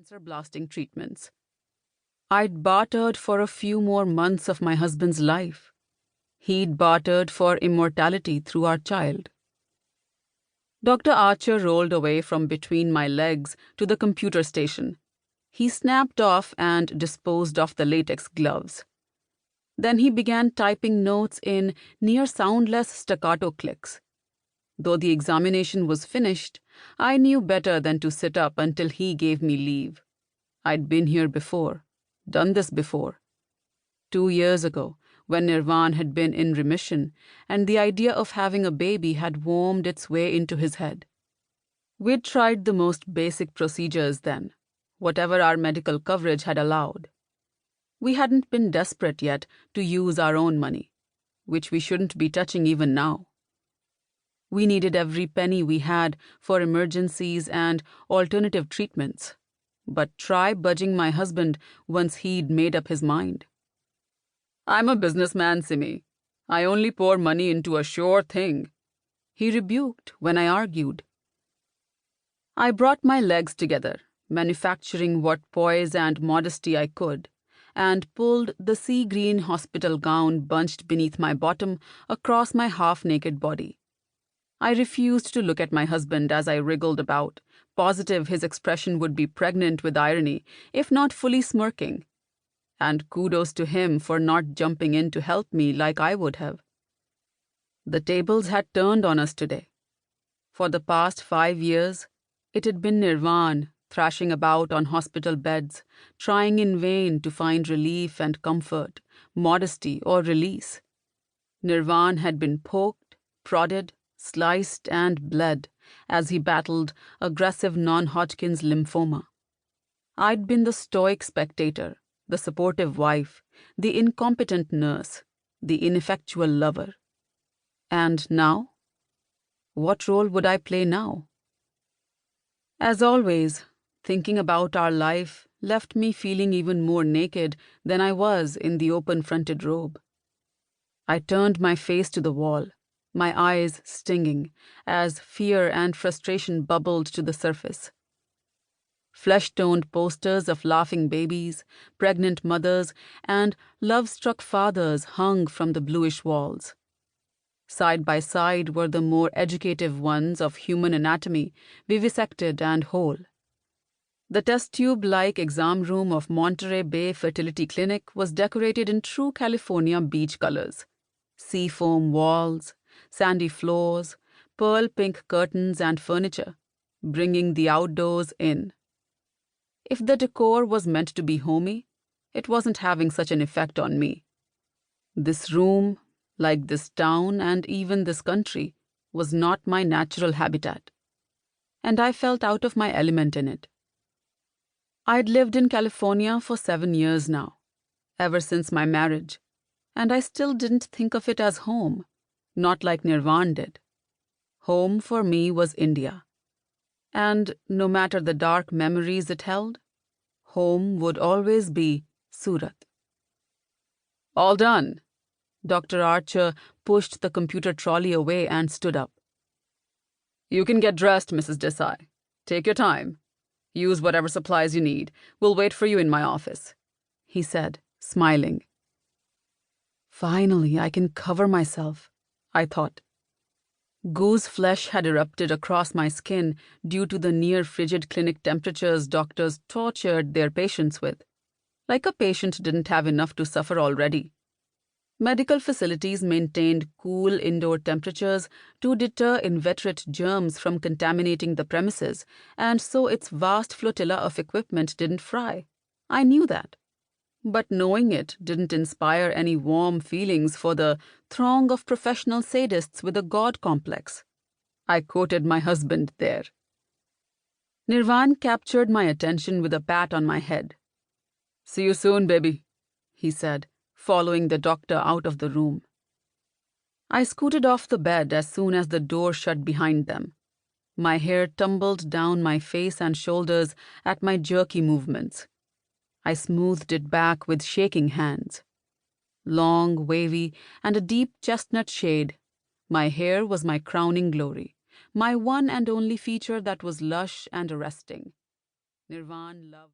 cancer-blasting treatments. I'd bartered for a few more months of my husband's life. He'd bartered for immortality through our child. Dr. Archer rolled away from between my legs to the computer station. He snapped off and disposed of the latex gloves. Then he began typing notes in near soundless staccato clicks. Though the examination was finished, I knew better than to sit up until he gave me leave. I'd been here before, done this before. 2 years ago, when Nirvan had been in remission, and the idea of having a baby had wormed its way into his head. We'd tried the most basic procedures then, whatever our medical coverage had allowed. We hadn't been desperate yet to use our own money, which we shouldn't be touching even now. We needed every penny we had for emergencies and alternative treatments. But try budging my husband once he'd made up his mind. "I'm a businessman, Simi. I only pour money into a sure thing," he rebuked when I argued. I brought my legs together, manufacturing what poise and modesty I could, and pulled the sea green hospital gown bunched beneath my bottom across my half-naked body. I refused to look at my husband as I wriggled about, positive his expression would be pregnant with irony, if not fully smirking. And kudos to him for not jumping in to help me like I would have. The tables had turned on us today. For the past 5 years, it had been Nirvan thrashing about on hospital beds, trying in vain to find relief and comfort, modesty or release. Nirvan had been poked, prodded, sliced and bled as he battled aggressive non-Hodgkin's lymphoma. I'd been the stoic spectator, the supportive wife, the incompetent nurse, the ineffectual lover. And now? What role would I play now? As always, thinking about our life left me feeling even more naked than I was in the open-fronted robe. I turned my face to the wall, my eyes stinging, as fear and frustration bubbled to the surface. Flesh-toned posters of laughing babies, pregnant mothers, and love-struck fathers hung from the bluish walls. Side by side were the more educative ones of human anatomy, vivisected and whole. The test tube-like exam room of Monterey Bay Fertility Clinic was decorated in true California beach colors. Seafoam walls, sandy floors, pearl-pink curtains and furniture, bringing the outdoors in. If the decor was meant to be homey, it wasn't having such an effect on me. This room, like this town and even this country, was not my natural habitat, and I felt out of my element in it. I'd lived in California for 7 years now, ever since my marriage, and I still didn't think of it as home, not like Nirvan did. Home for me was India. And no matter the dark memories it held, home would always be Surat. "All done." Dr. Archer pushed the computer trolley away and stood up. "You can get dressed, Mrs. Desai. Take your time. Use whatever supplies you need. We'll wait for you in my office," he said, smiling. Finally, I can cover myself, I thought. Goose flesh had erupted across my skin due to the near-frigid clinic temperatures doctors tortured their patients with. Like a patient didn't have enough to suffer already. Medical facilities maintained cool indoor temperatures to deter inveterate germs from contaminating the premises, and so its vast flotilla of equipment didn't fry. I knew that. But knowing it didn't inspire any warm feelings for the throng of professional sadists with a god complex. I quoted my husband there. Nirvan captured my attention with a pat on my head. "See you soon, baby," he said, following the doctor out of the room. I scooted off the bed as soon as the door shut behind them. My hair tumbled down my face and shoulders at my jerky movements. I smoothed it back with shaking hands. Long, wavy, and a deep chestnut shade, my hair was my crowning glory, my one and only feature that was lush and arresting. Nirvan loved